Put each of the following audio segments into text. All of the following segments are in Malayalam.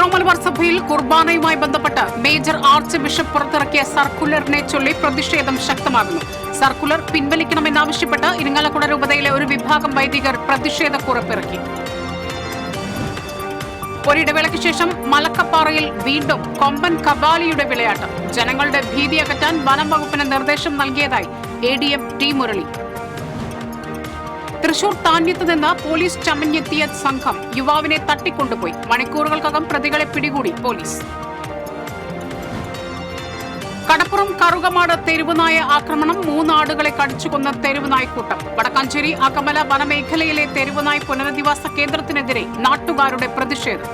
സീറോ മലബാർ സഭയിൽ കുർബാനയുമായി ബന്ധപ്പെട്ട് മേജർ ആർച്ച് ബിഷപ്പ് പുറത്തിറക്കിയ സർക്കുലറിനെ ചൊല്ലി പ്രതിഷേധം ശക്തമാകുന്നു. സർക്കുലർ പിൻവലിക്കണമെന്നാവശ്യപ്പെട്ട് ഇരിങ്ങാലക്കുട രൂപതയിലെ ഒരു വിഭാഗം വൈദികർ പ്രതിഷേധക്കുറിപ്പിറക്കി. ഒരിടവേളയ്ക്ക് ശേഷം മലക്കപ്പാറയിൽ വീണ്ടും കൊമ്പൻ കബാലിയുടെ വിളയാട്ടം. ജനങ്ങളുടെ ഭീതി അകറ്റാൻ വനം വകുപ്പിന് നിർദ്ദേശം നൽകിയതായി ADM ടി മുരളി. തൃശൂർ താന്യത്ത് നിന്ന് പോലീസ് ചമഞ്ഞെത്തിയ സംഘം യുവാവിനെ തട്ടിക്കൊണ്ടുപോയി. മണിക്കൂറുകൾക്കകം പ്രതികളെ പിടികൂടി പോലീസ്. കടപ്പുറം കറുകമാട് തെരുവുനായ ആക്രമണം. 3 ആടുകളെ കടിച്ചുകൊന്ന തെരുവുനായ്ക്കൂട്ടം. വടക്കാഞ്ചേരി അകമല വനമേഖലയിലെ തെരുവുനായ് പുനരധിവാസ കേന്ദ്രത്തിനെതിരെ നാട്ടുകാരുടെ പ്രതിഷേധം.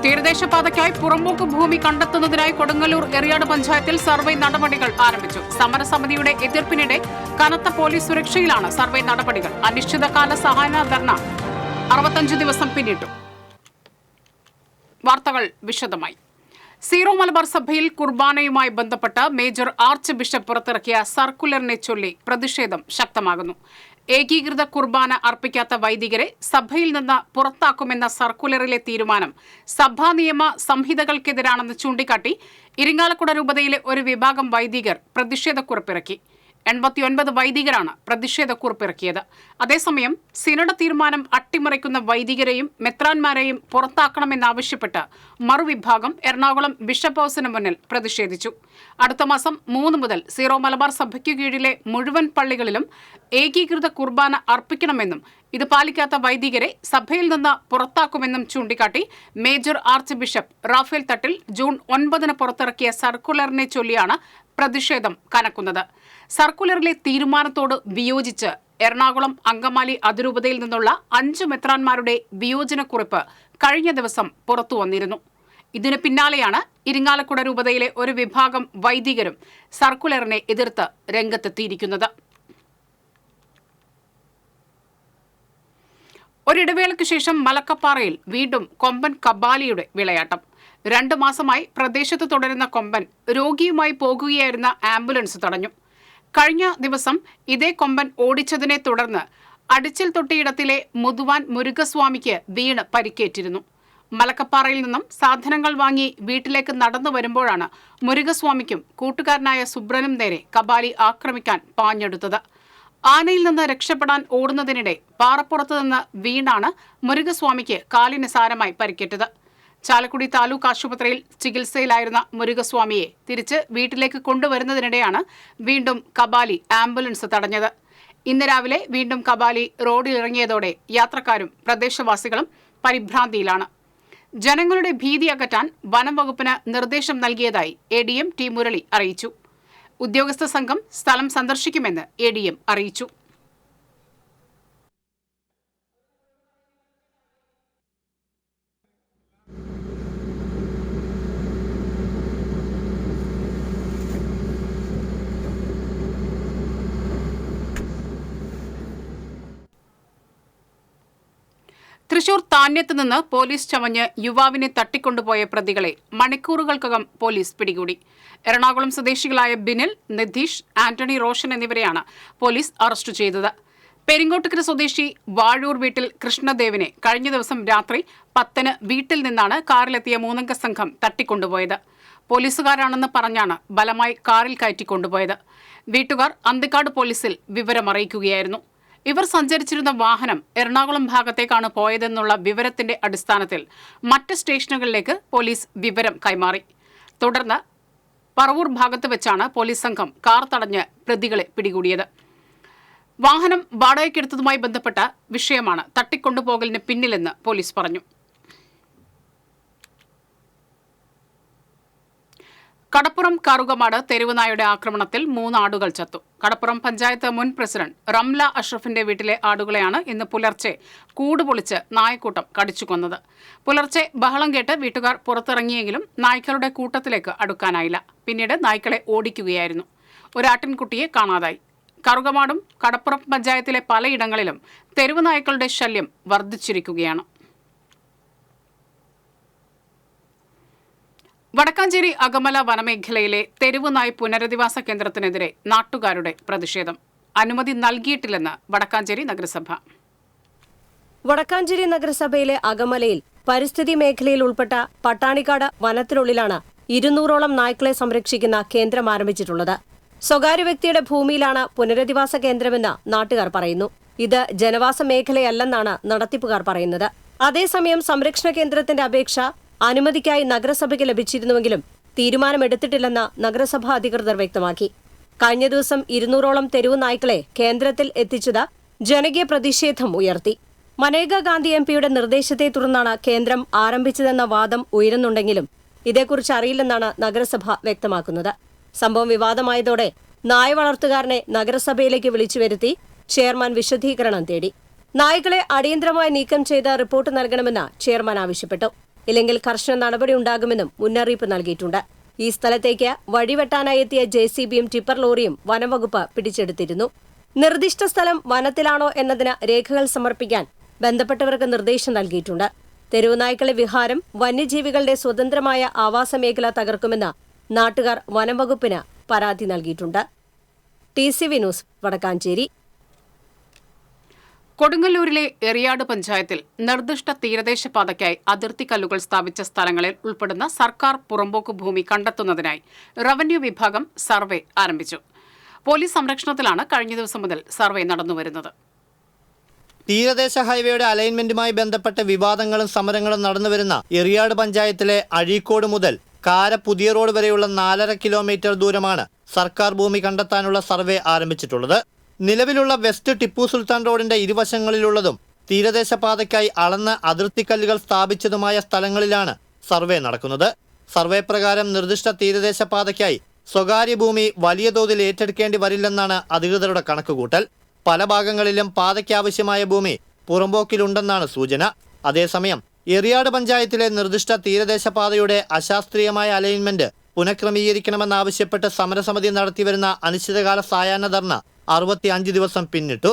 തീരദേശപാതയ്ക്കായി പുറമ്പോക്ക് ഭൂമി കണ്ടെത്തുന്നതിനായി കൊടുങ്ങല്ലൂർ എറിയാട് പഞ്ചായത്തിൽ സർവേ നടപടികൾ ആരംഭിച്ചു. സമരസമിതിയുടെ എതിർപ്പിനിടെ കനത്ത പോലീസ് സുരക്ഷയിലാണ് സർവേ നടപടികൾ. അനിശ്ചിതകാല സഹായന ധർണ 65 ദിവസം പിന്നിട്ടു. വാർത്തകൾ വിശദമായി. സീറോ മലബാർ സഭയിൽ കുർബാനയുമായി ബന്ധപ്പെട്ട് മേജർ ആർച്ച് ബിഷപ്പ് പുറത്തിറക്കിയ സർക്കുലറിനെ ചൊല്ലി പ്രതിഷേധം ശക്തമാകുന്നു. ഏകീകൃത കുർബാന അർപ്പിക്കാത്ത വൈദികരെ സഭയിൽ നിന്ന് പുറത്താക്കുമെന്ന സർക്കുലറിലെ തീരുമാനം സഭാ നിയമ സംഹിതകൾക്കെതിരാണെന്ന് ചൂണ്ടിക്കാട്ടി ഇരിങ്ങാലക്കുട രൂപതയിലെ ഒരു വിഭാഗം വൈദികർ പ്രതിഷേധക്കുറിപ്പിറക്കി. 89 വൈദികരാണ് പ്രതിഷേധക്കുറിപ്പിറക്കിയത്. അതേസമയം സിനഡ് തീരുമാനം അട്ടിമറിക്കുന്ന വൈദികരെയും മെത്രാൻമാരെയും പുറത്താക്കണമെന്നാവശ്യപ്പെട്ട് മറുവിഭാഗം എറണാകുളം ബിഷപ്പ് ഹൌസിന് മുന്നിൽ പ്രതിഷേധിച്ചു. അടുത്ത മാസം 3 മുതൽ സീറോ മലബാർ സഭയ്ക്കു കീഴിലെ മുഴുവൻ പള്ളികളിലും ഏകീകൃത കുർബാന അർപ്പിക്കണമെന്നും ഇത് പാലിക്കാത്ത വൈദികരെ സഭയിൽ നിന്ന് പുറത്താക്കുമെന്നും ചൂണ്ടിക്കാട്ടി major arch bishop Raphael Thattil June 9 പുറത്തിറക്കിയ സർക്കുലറിനെ ചൊല്ലിയാണ് പ്രതിഷേധം കനക്കുന്നത്. സർക്കുലറിലെ തീരുമാനത്തോട് വിയോജിച്ച് എറണാകുളം അങ്കമാലി അതിരൂപതയിൽ നിന്നുള്ള 5 മെത്രാൻമാരുടെ വിയോജനക്കുറിപ്പ് കഴിഞ്ഞ ദിവസം പുറത്തുവന്നിരുന്നു. ഇതിനു പിന്നാലെയാണ് ഇരിങ്ങാലക്കുട രൂപതയിലെ ഒരു വിഭാഗം വൈദികരും സർക്കുലറിനെ എതിർത്ത് രംഗത്തെത്തിയിരിക്കുന്നത്. ഒരിടവേളയ്ക്ക് ശേഷം മലക്കപ്പാറയിൽ വീണ്ടും കൊമ്പൻ കബാലിയുടെ വിളയാട്ടം. 2 മാസമായി പ്രദേശത്ത് തുടരുന്ന കൊമ്പൻ രോഗിയുമായി പോകുകയായിരുന്ന ആംബുലൻസ് തടഞ്ഞു. കഴിഞ്ഞ ദിവസം ഇതേ കൊമ്പൻ ഓടിച്ചതിനെ തുടർന്ന് അടിച്ചിൽ തൊട്ടിയിടത്തിലെ മുതുവാൻ മുരുകസ്വാമിക്ക് വീണ് പരിക്കേറ്റിരുന്നു. മലക്കപ്പാറയിൽ നിന്നും സാധനങ്ങൾ വാങ്ങി വീട്ടിലേക്ക് നടന്നു വരുമ്പോഴാണ് മുരുകസ്വാമിക്കും കൂട്ടുകാരനായ സുബ്രനും നേരെ കബാലി ആക്രമിക്കാൻ പാഞ്ഞെടുത്തത്. ആനയിൽ നിന്ന് രക്ഷപ്പെടാൻ ഓടുന്നതിനിടെ പാറപ്പുറത്ത് നിന്ന് വീണാണ് മുരുകസ്വാമിക്ക് കാലിന് സാരമായി പരിക്കേറ്റത്. ചാലക്കുടി താലൂക്ക് ആശുപത്രിയിൽ ചികിത്സയിലായിരുന്ന മുരുകസ്വാമിയെ തിരിച്ച് വീട്ടിലേക്ക് കൊണ്ടുവരുന്നതിനിടെയാണ് വീണ്ടും കബാലി ആംബുലൻസ് തടഞ്ഞത്. ഇന്ന് രാവിലെ വീണ്ടും കബാലി റോഡിലിറങ്ങിയതോടെ യാത്രക്കാരും പ്രദേശവാസികളും പരിഭ്രാന്തിയിലാണ്. ജനങ്ങളുടെ ഭീതി അകറ്റാൻ വനം വകുപ്പിന് നിർദ്ദേശം നൽകിയതായി ADM ടി മുരളി അറിയിച്ചു. ഉദ്യോഗസ്ഥ സംഘം സ്ഥലം സന്ദർശിക്കുമെന്ന് ADM അറിയിച്ചു. തൃശൂർ താന്യത്ത് നിന്ന് പോലീസ് ചമഞ്ഞ് യുവാവിനെ തട്ടിക്കൊണ്ടുപോയ പ്രതികളെ മണിക്കൂറുകൾക്കകം പോലീസ് പിടികൂടി. എറണാകുളം സ്വദേശികളായ ബിനിൽ, നിധീഷ്, ആന്റണി റോഷൻ എന്നിവരെയാണ് പോലീസ് അറസ്റ്റ് ചെയ്തത്. പെരിങ്ങോട്ടുകര സ്വദേശി വാഴൂർ വീട്ടിൽ കൃഷ്ണദേവിനെ കഴിഞ്ഞ ദിവസം രാത്രി 10 വീട്ടിൽ നിന്നാണ് കാറിലെത്തിയ 3 അംഗ സംഘം തട്ടിക്കൊണ്ടുപോയത്. പോലീസുകാരാണെന്ന് പറഞ്ഞാണ് ബലമായി കാറിൽ കയറ്റിക്കൊണ്ടുപോയത്. വീട്ടുകാർ അന്തിക്കാട് പോലീസിൽ വിവരമറിയിക്കുകയായിരുന്നു. ഇവർ സഞ്ചരിച്ചിരുന്ന വാഹനം എറണാകുളം ഭാഗത്തേക്കാണ് പോയതെന്നുള്ള വിവരത്തിന്റെ അടിസ്ഥാനത്തിൽ മറ്റ് സ്റ്റേഷനുകളിലേക്ക് പോലീസ് വിവരം കൈമാറി. തുടർന്ന് പറവൂർ ഭാഗത്ത് വെച്ചാണ് പോലീസ് സംഘം കാർ തടഞ്ഞ് പ്രതികളെ പിടികൂടിയത്. വാഹനം വാടകയ്ക്കെടുത്തതുമായി ബന്ധപ്പെട്ട വിഷയമാണ് തട്ടിക്കൊണ്ടുപോകലിന് പിന്നിലെന്ന് പോലീസ് പറഞ്ഞു. കടപ്പുറം കറുകമാട് തെരുവുനായുടെ ആക്രമണത്തിൽ 3 ആടുകൾ ചത്തു. കടപ്പുറം പഞ്ചായത്ത് മുൻ പ്രസിഡന്റ് റംല അഷ്റഫിന്റെ വീട്ടിലെ ആടുകളെയാണ് ഇന്ന് പുലർച്ചെ കൂടുപൊളിച്ച് നായക്കൂട്ടം കടിച്ചുകൊന്നത്. പുലർച്ചെ ബഹളം കേട്ട് വീട്ടുകാർ പുറത്തിറങ്ങിയെങ്കിലും നായ്ക്കളുടെ കൂട്ടത്തിലേക്ക് അടുക്കാനായില്ല. പിന്നീട് നായ്ക്കളെ ഓടിക്കുകയായിരുന്നു. ഒരാട്ടിൻകുട്ടിയെ കാണാതായി. കറുകമാടും കടപ്പുറം പഞ്ചായത്തിലെ പലയിടങ്ങളിലും തെരുവുനായ്ക്കളുടെ ശല്യം വർദ്ധിച്ചിരിക്കുകയാണ്. വടക്കാഞ്ചേരി അകമല വനമേഖലയിലെ തെരുവുനായ് പുനരധിവാസ കേന്ദ്രത്തിനെതിരെ നാട്ടുകാരുടെ പ്രതിഷേധം. അനുമതി നൽകിയിട്ടില്ലെന്ന് വടക്കാഞ്ചേരി നഗരസഭ. വടക്കാഞ്ചേരി നഗരസഭയിലെ അകമലയിൽ പരിസ്ഥിതി മേഖലയിൽ ഉൾപ്പെട്ട പട്ടാണിക്കാട് വനത്തിനുള്ളിലാണ് 200ഓളം നായ്ക്കളെ സംരക്ഷിക്കുന്ന കേന്ദ്രം ആരംഭിച്ചിട്ടുള്ളത്. സ്വകാര്യ വ്യക്തിയുടെ ഭൂമിയിലാണ് പുനരധിവാസ കേന്ദ്രമെന്ന് നാട്ടുകാർ പറയുന്നു. ഇത് ജനവാസ മേഖലയല്ലെന്നാണ് നടത്തിപ്പുകാർ പറയുന്നത്. അതേസമയം സംരക്ഷണ കേന്ദ്രത്തിന്റെ അപേക്ഷ അനുമതിക്കായി നഗരസഭയ്ക്ക് ലഭിച്ചിരുന്നുവെങ്കിലും തീരുമാനമെടുത്തിട്ടില്ലെന്ന് നഗരസഭാ അധികൃതർ വ്യക്തമാക്കി. കഴിഞ്ഞ ദിവസം 200ഓളം തെരുവു നായ്ക്കളെ കേന്ദ്രത്തിൽ എത്തിച്ചത് ജനകീയ പ്രതിഷേധം ഉയർത്തി. മനേക ഗാന്ധി എംപിയുടെ നിർദ്ദേശത്തെ തുടർന്നാണ് കേന്ദ്രം ആരംഭിച്ചതെന്ന വാദം ഉയരുന്നുണ്ടെങ്കിലും ഇതേക്കുറിച്ച് അറിയില്ലെന്നാണ് നഗരസഭ വ്യക്തമാക്കുന്നത്. സംഭവം വിവാദമായതോടെ നായ വളർത്തുകാരനെ നഗരസഭയിലേക്ക് വിളിച്ചു വരുത്തി ചെയർമാൻ വിശദീകരണം തേടി. നായ്ക്കളെ അടിയന്തരമായി നീക്കം ചെയ്ത് റിപ്പോർട്ട് നൽകണമെന്ന് ചെയർമാൻ ആവശ്യപ്പെട്ടു. ഇല്ലെങ്കിൽ കർശന നടപടി ഉണ്ടാകുമെന്നും മുന്നറിയിപ്പ് നൽകിയിട്ടുണ്ട്. ഈ സ്ഥലത്തേക്ക് വഴിവെട്ടാനായി എത്തിയ JCBയും ടിപ്പർ ലോറിയും വനംവകുപ്പ് പിടിച്ചെടുത്തിരുന്നു. നിർദ്ദിഷ്ട സ്ഥലം വനത്തിലാണോ എന്നതിന് രേഖകൾ സമർപ്പിക്കാൻ ബന്ധപ്പെട്ടവർക്ക് നിർദ്ദേശം നൽകിയിട്ടുണ്ട്. തെരുവുനായ്ക്കളെ വിഹാരം വന്യജീവികളുടെ സ്വതന്ത്രമായ ആവാസ മേഖല തകർക്കുമെന്ന് നാട്ടുകാർ വനംവകുപ്പിന് പരാതി നൽകിയിട്ടുണ്ട്. TCV news, Vadakkanchery. കൊടുങ്ങല്ലൂരിലെ എറിയാട് പഞ്ചായത്തിൽ നിർദ്ദിഷ്ട തീരദേശ പാതയ്ക്കായി അതിർത്തി കല്ലുകൾ സ്ഥാപിച്ച സ്ഥലങ്ങളിൽ ഉൾപ്പെടുന്ന സർക്കാർ പുറമ്പോക്ക് ഭൂമി കണ്ടെത്തുന്നതിനായി റവന്യൂ വിഭാഗം സർവേ ആരംഭിച്ചു. പോലീസ് സംരക്ഷണത്തിലാണ് കഴിഞ്ഞ ദിവസം മുതൽ സർവേ നടന്നുവരുന്നത്. തീരദേശ ഹൈവേയുടെ അലൈൻമെന്റുമായി ബന്ധപ്പെട്ട വിവാദങ്ങളും സമരങ്ങളും നടന്നുവരുന്ന എറിയാട് പഞ്ചായത്തിലെ അഴീക്കോട് മുതൽ കാര പുതിയ റോഡ് വരെയുള്ള 4.5 കിലോമീറ്റർ ദൂരമാണ് സർക്കാർ ഭൂമി കണ്ടെത്താനുള്ള സർവേ ആരംഭിച്ചിട്ടുള്ളത്. നിലവിലുള്ള വെസ്റ്റ് ടിപ്പു സുൽത്താൻ റോഡിന്റെ ഇരുവശങ്ങളിലുള്ളതും തീരദേശ പാതയ്ക്കായി അളന്ന് അതിർത്തിക്കല്ലുകൾ സ്ഥാപിച്ചതുമായ സ്ഥലങ്ങളിലാണ് സർവേ നടക്കുന്നത്. സർവേ പ്രകാരം നിർദ്ദിഷ്ട തീരദേശ പാതയ്ക്കായി സ്വകാര്യ ഭൂമി വലിയ തോതിൽ ഏറ്റെടുക്കേണ്ടി വരില്ലെന്നാണ് അധികൃതരുടെ കണക്കുകൂട്ടൽ. പല ഭാഗങ്ങളിലും പാതയ്ക്കാവശ്യമായ ഭൂമി പുറമ്പോക്കിലുണ്ടെന്നാണ് സൂചന. അതേസമയം എറിയാട് പഞ്ചായത്തിലെ നിർദ്ദിഷ്ട തീരദേശ പാതയുടെ അശാസ്ത്രീയമായ അലൈൻമെന്റ് പുനഃക്രമീകരിക്കണമെന്നാവശ്യപ്പെട്ട് സമരസമിതി നടത്തിവരുന്ന അനിശ്ചിതകാല സായാഹ്ന ധർണ 65 ദിവസം പിന്നിട്ടു.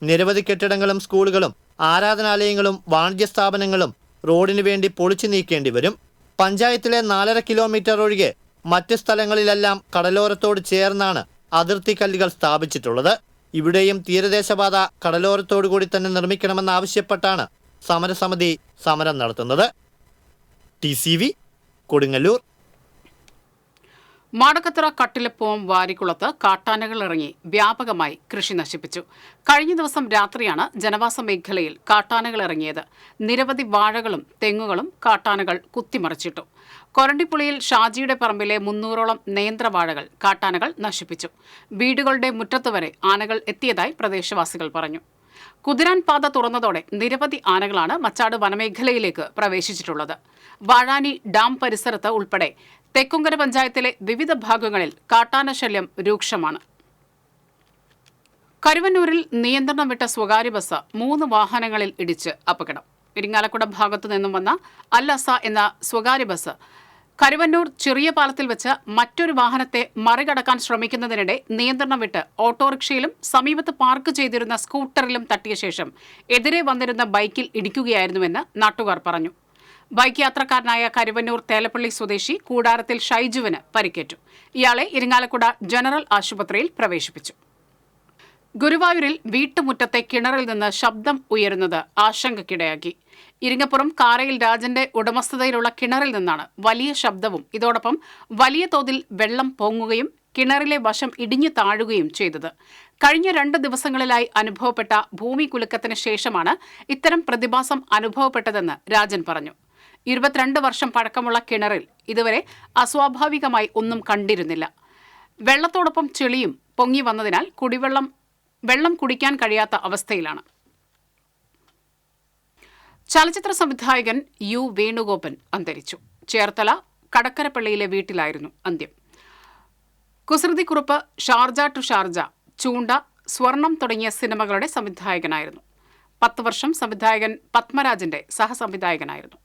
നിരവധി കെട്ടിടങ്ങളും സ്കൂളുകളും ആരാധനാലയങ്ങളും വാണിജ്യ സ്ഥാപനങ്ങളും റോഡിനു വേണ്ടി പൊളിച്ചു നീക്കേണ്ടി വരും. പഞ്ചായത്തിലെ 4.5 കിലോമീറ്റർ ഒഴികെ മറ്റ് സ്ഥലങ്ങളിലെല്ലാം കടലോരത്തോട് ചേർന്നാണ് അതിർത്തി കല്ലുകൾ സ്ഥാപിച്ചിട്ടുള്ളത്. ഇവിടെയും തീരദേശപാത കടലോരത്തോടുകൂടി തന്നെ നിർമ്മിക്കണമെന്നാവശ്യപ്പെട്ടാണ് സമരസമിതി സമരം നടത്തുന്നത്. TCV, കൊടുങ്ങല്ലൂർ. മാടക്കത്തറ കട്ടിലപ്പുവം വാരിക്കുളത്ത് കാട്ടാനകൾ ഇറങ്ങി വ്യാപകമായി കൃഷി നശിപ്പിച്ചു. കഴിഞ്ഞ ദിവസം രാത്രിയാണ് ജനവാസ മേഖലയിൽ കാട്ടാനകൾ ഇറങ്ങിയത്. നിരവധി വാഴകളും തെങ്ങുകളും കാട്ടാനകൾ കുത്തിമറിച്ചിട്ടു. കൊരണ്ടിപ്പുളിയിൽ ഷാജിയുടെ പറമ്പിലെ 300ഓളം നേന്ത്രവാഴകൾ കാട്ടാനകൾ നശിപ്പിച്ചു. വീടുകളുടെ മുറ്റത്തുവരെ ആനകൾ എത്തിയതായി പ്രദേശവാസികൾ പറഞ്ഞു. കുതിരാൻ പാത തുറന്നതോടെ നിരവധി ആനകളാണ് മച്ചാട് വനമേഖലയിലേക്ക് പ്രവേശിച്ചിട്ടുള്ളത്. വാഴാനി ഡാം പരിസരത്ത് ഉൾപ്പെടെ തെക്കുംകര പഞ്ചായത്തിലെ വിവിധ ഭാഗങ്ങളിൽ കാട്ടാന ശല്യം രൂക്ഷമാണ്. കരുവന്നൂരിൽ നിയന്ത്രണം വിട്ട സ്വകാര്യ ബസ് 3 വാഹനങ്ങളിൽ ഇടിച്ച് അപകടം. ഇരിങ്ങാലക്കുട ഭാഗത്തു നിന്നും വന്ന അൽ-അസ എന്ന സ്വകാര്യ ബസ് കരുവന്നൂർ ചെറിയ പാലത്തിൽ വെച്ച് മറ്റൊരു വാഹനത്തെ മറികടക്കാൻ ശ്രമിക്കുന്നതിനിടെ നിയന്ത്രണം വിട്ട് ഓട്ടോറിക്ഷയിലും സമീപത്ത് പാർക്ക് ചെയ്തിരുന്ന സ്കൂട്ടറിലും തട്ടിയ ശേഷം എതിരെ വന്നിരുന്ന ബൈക്കിൽ ഇടിക്കുകയായിരുന്നുവെന്ന് നാട്ടുകാർ പറഞ്ഞു. ബൈക്ക് യാത്രക്കാരനായ കരുവന്നൂർ തേലപ്പള്ളി സ്വദേശി കൂടാരത്തിൽ ഷൈജുവിന് പരിക്കേറ്റു. ഇയാളെ ഇരിങ്ങാലക്കുട ജനറൽ ആശുപത്രിയിൽ പ്രവേശിപ്പിച്ചു. ഗുരുവായൂരിൽ വീട്ടുമുറ്റത്തെ കിണറിൽ നിന്ന് ശബ്ദം ഉയരുന്നത് ആശങ്കയ്ക്കിടയാക്കി. ഇരിങ്ങപ്പുറം കാരയിൽ രാജന്റെ ഉടമസ്ഥതയിലുള്ള കിണറിൽ നിന്നാണ് വലിയ ശബ്ദവും ഇതോടൊപ്പം വലിയ തോതിൽ വെള്ളം പൊങ്ങുകയും കിണറിലെ വശം ഇടിഞ്ഞു താഴുകയും ചെയ്തത്. കഴിഞ്ഞ 2 ദിവസങ്ങളിലായി അനുഭവപ്പെട്ട ഭൂമി കുലുക്കത്തിന് ശേഷമാണ് ഇത്തരം പ്രതിഭാസം അനുഭവപ്പെട്ടതെന്ന് രാജൻ പറഞ്ഞു. 22 വർഷം പഴക്കമുള്ള കിണറിൽ ഇതുവരെ അസ്വാഭാവികമായി ഒന്നും കണ്ടിരുന്നില്ല. വെള്ളത്തോടൊപ്പം ചെളിയും പൊങ്ങി വന്നതിനാൽ വെള്ളം കുടിക്കാൻ കഴിയാത്ത അവസ്ഥയിലാണ്. ചലച്ചിത്ര സംവിധായകൻ U വേണുഗോപൻ അന്തരിച്ചു. ചേർത്തല കടക്കരപ്പള്ളിയിലെ വീട്ടിലായിരുന്നു അന്ത്യം. കുസൃതിക്കുറുപ്പ്, ഷാർജ ടു ഷാർജ, ചൂണ്ട, സ്വർണം തുടങ്ങിയ സിനിമകളുടെ സംവിധായകനായിരുന്നു. 10 വർഷം സംവിധായകൻ പത്മരാജന്റെ സഹസംവിധായകനായിരുന്നു.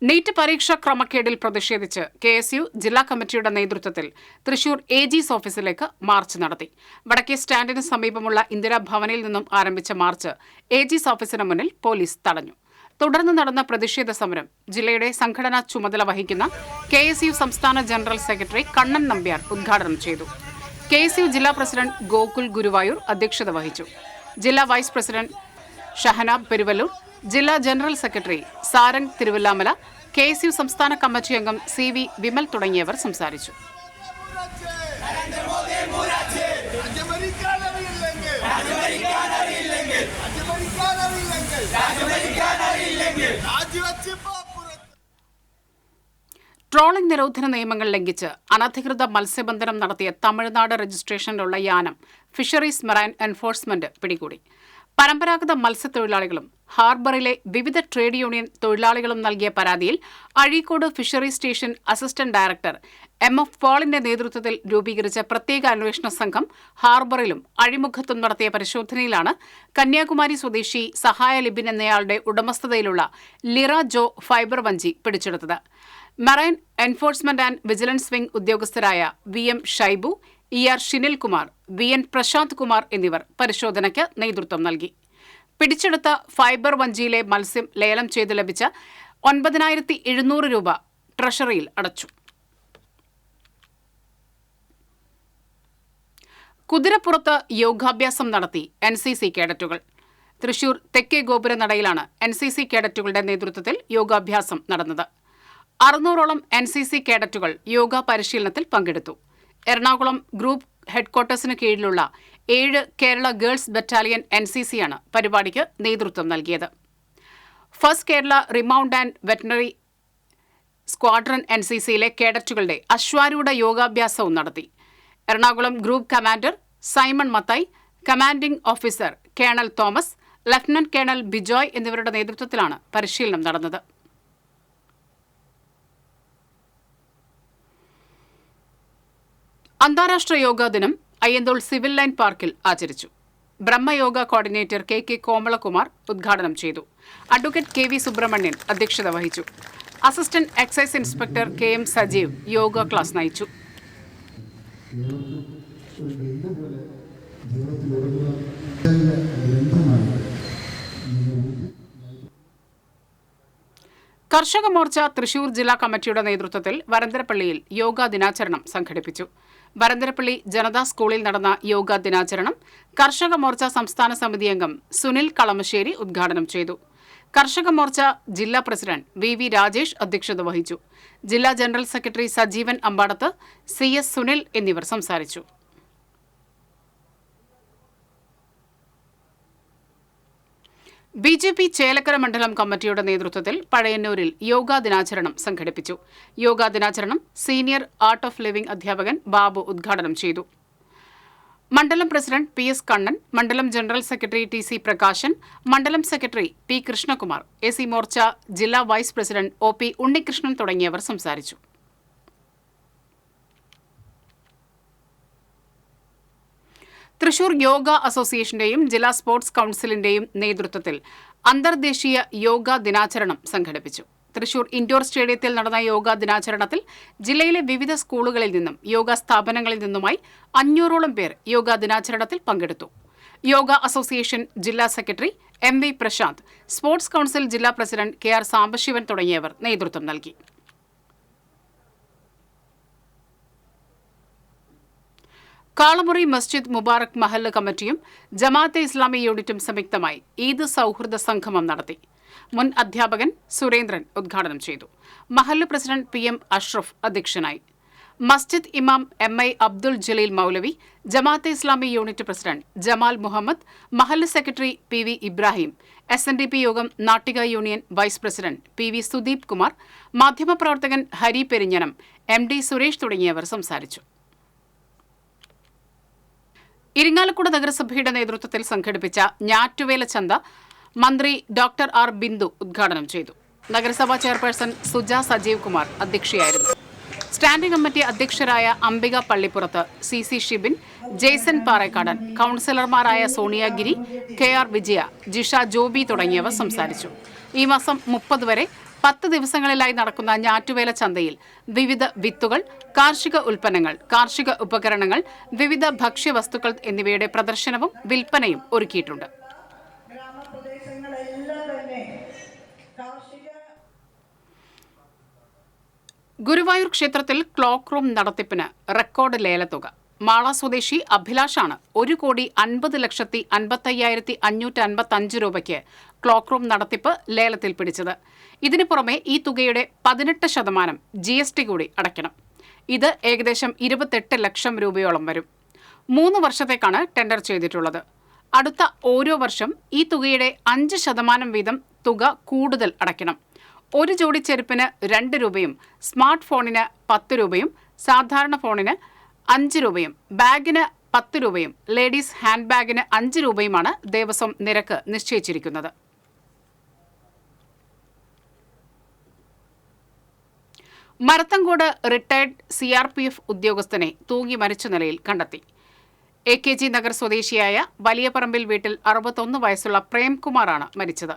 നീറ്റ് പരീക്ഷാ ക്രമക്കേടിൽ പ്രതിഷേധിച്ച് KSU ജില്ലാ കമ്മിറ്റിയുടെ നേതൃത്വത്തിൽ തൃശൂർ AG's ഓഫീസിലേക്ക് മാർച്ച് നടത്തി. വടക്കേ സ്റ്റാൻഡിന് സമീപമുള്ള ഇന്ദിരാഭവനിൽ നിന്നും ആരംഭിച്ച മാർച്ച് AG's ഓഫീസിന് മുന്നിൽ പോലീസ് തടഞ്ഞു. തുടർന്ന് നടന്ന പ്രതിഷേധ സമരം ജില്ലയുടെ സംഘടനാ ചുമതല വഹിക്കുന്ന KSU സംസ്ഥാന ജനറൽ സെക്രട്ടറി കണ്ണൻ നമ്പ്യാർ ഉദ്ഘാടനം ചെയ്തു. KSU ജില്ലാ പ്രസിഡന്റ് ഗോകുൽ ഗുരുവായൂർ അധ്യക്ഷത വഹിച്ചു. ജില്ലാ വൈസ് പ്രസിഡന്റ് ഷഹനാബ് പെരുവല്ലൂർ, ജില്ലാ general secretary Sarang Thiruvallamala, KSU സംസ്ഥാന കമ്മിറ്റി അംഗം CV വിമൽ തുടങ്ങിയവർ സംസാരിച്ചു. ട്രോളിംഗ് നിരോധന നിയമങ്ങൾ ലംഘിച്ച് അനധികൃത മത്സ്യബന്ധനം നടത്തിയ തമിഴ്നാട് രജിസ്ട്രേഷനിലുള്ള യാനം ഫിഷറീസ് മറൈൻ എൻഫോഴ്സ്മെന്റ് പിടികൂടി. പരമ്പരാഗത മത്സ്യത്തൊഴിലാളികളും ഹാർബറിലെ വിവിധ ട്രേഡ് യൂണിയൻ തൊഴിലാളികളും നൽകിയ പരാതിയിൽ Azhikode fisheries station assistant director MF പോളിന്റെ നേതൃത്വത്തിൽ രൂപീകരിച്ച പ്രത്യേക അന്വേഷണ സംഘം ഹാർബറിലും അഴിമുഖത്തും നടത്തിയ പരിശോധനയിലാണ് കന്യാകുമാരി സ്വദേശി സഹായ ലിബിൻ എന്നയാളുടെ ഉടമസ്ഥതയിലുള്ള ലിറ ജോ ഫൈബർ വഞ്ചി പിടിച്ചെടുത്തത്. Marine enforcement and vigilance wing ഉദ്യോഗസ്ഥരായ VM Shaibu, ER Shinilkumar, VN Prasanth Kumar എന്നിവർ പരിശോധനയ്ക്ക് നേതൃത്വം നൽകി. പിടിച്ചെടുത്ത ഫൈബർ വഞ്ചിയിലെ മത്സ്യം ലേലം ചെയ്ത് ലഭിച്ച 9,700 രൂപ ട്രഷറിയിൽ അടച്ചു. കുതിരപ്പുറത്ത് യോഗാഭ്യാസം നടത്തി NCC കേഡറ്റുകൾ. തൃശൂർ തെക്കേ ഗോപുരനടയിലാണ് NCC കേഡറ്റുകളുടെ നേതൃത്വത്തിൽ യോഗാഭ്യാസം നടന്നത്. 600ഓളം NCC കേഡറ്റുകൾ യോഗ പരിശീലനത്തിൽ പങ്കെടുത്തു. എറണാകുളം ഗ്രൂപ്പ് ഹെഡ്ക്വാർട്ടേഴ്സിന് കീഴിലുള്ള 7 കേരള ഗേൾസ് ബറ്റാലിയൻ NCCയാണ് പരിപാടിക്ക് നേതൃത്വം നൽകിയത്. First Kerala remount and veterinary squadron NCCയിലെ കേഡറ്റുകളുടെ അശ്വാരൂഢ യോഗാഭ്യാസവും നടത്തി. Ernakulam group commander Simon Mathai, commanding officer colonel Thomas, lieutenant colonel Bijoy എന്നിവരുടെ നേതൃത്വത്തിലാണ് പരിശീലനം നടന്നത്. അന്താരാഷ്ട്ര യോഗാ ദിനം അയ്യന്തോൾ സിവിൽ ലൈൻ പാർക്കിൽ ആചരിച്ചു. ബ്രഹ്മയോഗ കോർഡിനേറ്റർ KK കോമളകുമാർ ഉദ്ഘാടനം ചെയ്തു. അഡ്വക്കേറ്റ് KV സുബ്രഹ്മണ്യൻ അധ്യക്ഷത വഹിച്ചു. Assistant excise inspector KM Sajeev yoga class നയിച്ചു. കർഷക മോർച്ച തൃശൂർ ജില്ലാ കമ്മിറ്റിയുടെ നേതൃത്വത്തിൽ വരന്തരപ്പള്ളിയിൽ യോഗാ ദിനാചരണം സംഘടിപ്പിച്ചു. വരന്തരപ്പള്ളി ജനതാ സ്കൂളിൽ നടന്ന യോഗാ ദിനാചരണം കർഷക മോർച്ച സംസ്ഥാന സമിതി അംഗം സുനിൽ കളമശ്ശേരി ഉദ്ഘാടനം ചെയ്തു. കർഷക മോർച്ച ജില്ലാ പ്രസിഡന്റ് VV രാജേഷ് അധ്യക്ഷത വഹിച്ചു. ജില്ലാ general secretary Sajeevan Ambadath, CS Sunil എന്നിവർ സംസാരിച്ചു. BJP ചേലക്കര മണ്ഡലം കമ്മിറ്റിയുടെ നേതൃത്വത്തിൽ പഴയന്നൂരിൽ യോഗാ ദിനാചരണം സംഘടിപ്പിച്ചു. യോഗാ ദിനാചരണം സീനിയർ ആർട്ട് ഓഫ് ലിവിംഗ് അധ്യാപകൻ ബാബു ഉദ്ഘാടനം ചെയ്തു. മണ്ഡലം പ്രസിഡന്റ് PS കണ്ണൻ, മണ്ഡലം ജനറൽ സെക്രട്ടറി TC പ്രകാശൻ, മണ്ഡലം secretary P Krishnakumar, AC Morcha ജില്ലാ വൈസ് പ്രസിഡന്റ് OP ഉണ്ണികൃഷ്ണൻ തുടങ്ങിയവർ സംസാരിച്ചു. തൃശൂർ യോഗ അസോസിയേഷന്റെയും ജില്ലാ സ്പോർട്സ് കൌൺസിലിന്റെയും നേതൃത്വത്തിൽ അന്തർദേശീയ യോഗാ ദിനാചരണം സംഘടിപ്പിച്ചു. തൃശൂർ ഇൻഡോർ സ്റ്റേഡിയത്തിൽ നടന്ന യോഗാ ദിനാചരണത്തിൽ ജില്ലയിലെ വിവിധ സ്കൂളുകളിൽ നിന്നും യോഗാ സ്ഥാപനങ്ങളിൽ നിന്നുമായി 500ഓളം പേർ യോഗാ ദിനാചരണത്തിൽ പങ്കെടുത്തു. യോഗ അസോസിയേഷൻ ജില്ലാ secretary MV Prashant, sports council ജില്ലാ പ്രസിഡന്റ് KR സാംബശിവൻ തുടങ്ങിയവർ നേതൃത്വം നൽകി. കാളമുറി മസ്ജിദ് മുബാറക് മഹല്ല് കമ്മിറ്റിയും ജമാഅത്തെ ഇസ്ലാമി യൂണിറ്റും സംയുക്തമായി ഈദ് സൗഹൃദ സംഗമം നടത്തി. മുൻ അധ്യാപകൻ സുരേന്ദ്രൻ ഉദ്ഘാടനം ചെയ്തു. മഹല്ല് പ്രസിഡന്റ് PM അഷ്റഫ് അധ്യക്ഷനായി. മസ്ജിദ് ഇമാം MI അബ്ദുൽ ജലീൽ മൗലവി, ജമാഅത്തെ ഇസ്ലാമി യൂണിറ്റ് പ്രസിഡന്റ് ജമാൽ മുഹമ്മദ്, മഹല്ല് secretary PV Ibrahim, SNDP Yogam Nattika union vice president PV Sudeep Kumar, മാധ്യമപ്രവർത്തകൻ ഹരി പെരിഞ്ഞനം, MD സുരേഷ് തുടങ്ങിയവർ സംസാരിച്ചു. ഇരിങ്ങാലക്കുട നഗരസഭയുടെ നേതൃത്വത്തിൽ സംഘടിപ്പിച്ച ഞാറ്റുവേല ചന്ത മന്ത്രി ഡോക്ടർ R ബിന്ദു ഉദ്ഘാടനം ചെയ്തു. നഗരസഭാ ചെയർപേഴ്സൺ സുജ സജീവ് കുമാർ അധ്യക്ഷയായിരുന്നു. സ്റ്റാൻഡിംഗ് കമ്മിറ്റി അധ്യക്ഷരായ അംബിക പള്ളിപ്പുറത്ത്, CC ഷിബിൻ, ജെയ്സൺ പാറേക്കാടൻ, കൌൺസിലർമാരായ സോണിയാഗിരി, KR വിജയ, ജിഷ ജോബി തുടങ്ങിയവർ സംസാരിച്ചു. ഈ മാസം 30 വരെ 10 ദിവസങ്ങളിലായി നടക്കുന്ന ഞാറ്റുവേല ചന്തയിൽ വിവിധ വിത്തുകൾ, കാർഷിക ഉൽപ്പന്നങ്ങൾ, കാർഷിക ഉപകരണങ്ങൾ, വിവിധ ഭക്ഷ്യവസ്തുക്കൾ എന്നിവയുടെ പ്രദർശനവും വിൽപ്പനയും ഒരുക്കിയിട്ടുണ്ട്. ഗുരുവായൂർ ക്ഷേത്രത്തിൽ ക്ലോക്ക് റൂം നടത്തിപ്പിന് റെക്കോർഡ് ലേലത്തുക. മാള സ്വദേശി അഭിലാഷാണ് 1,50,55,555 രൂപയ്ക്ക് ക്ലോക്ക് റൂം നടത്തിപ്പ് ലേലത്തിൽ പിടിച്ചത്. ഇതിനു പുറമെ ഈ തുകയുടെ 18% GST കൂടി അടയ്ക്കണം. ഇത് ഏകദേശം 28 ലക്ഷം രൂപയോളം വരും. 3 വർഷത്തേക്കാണ് ടെൻഡർ ചെയ്തിട്ടുള്ളത്. അടുത്ത ഓരോ വർഷം ഈ തുകയുടെ 5% വീതം തുക കൂടുതൽ അടയ്ക്കണം. ഒരു ജോഡി ചെരുപ്പിന് 2 രൂപയും സ്മാർട്ട് ഫോണിന് 10 രൂപയും സാധാരണ ഫോണിന് 5 രൂപയും ബാഗിന് 10 രൂപയും ലേഡീസ് ഹാൻഡ് ബാഗിന് 5 രൂപയുമാണ് ദേവസ്വം നിരക്ക് നിശ്ചയിച്ചിരിക്കുന്നത്. മരത്തങ്കോട് റിട്ടയർഡ് CRPF ഉദ്യോഗസ്ഥനെ തൂങ്ങി മരിച്ച നിലയിൽ കണ്ടെത്തി. AKG നഗർ സ്വദേശിയായ വലിയപറമ്പിൽ വീട്ടിൽ 61 വയസ്സുള്ള പ്രേംകുമാറാണ് മരിച്ചത്.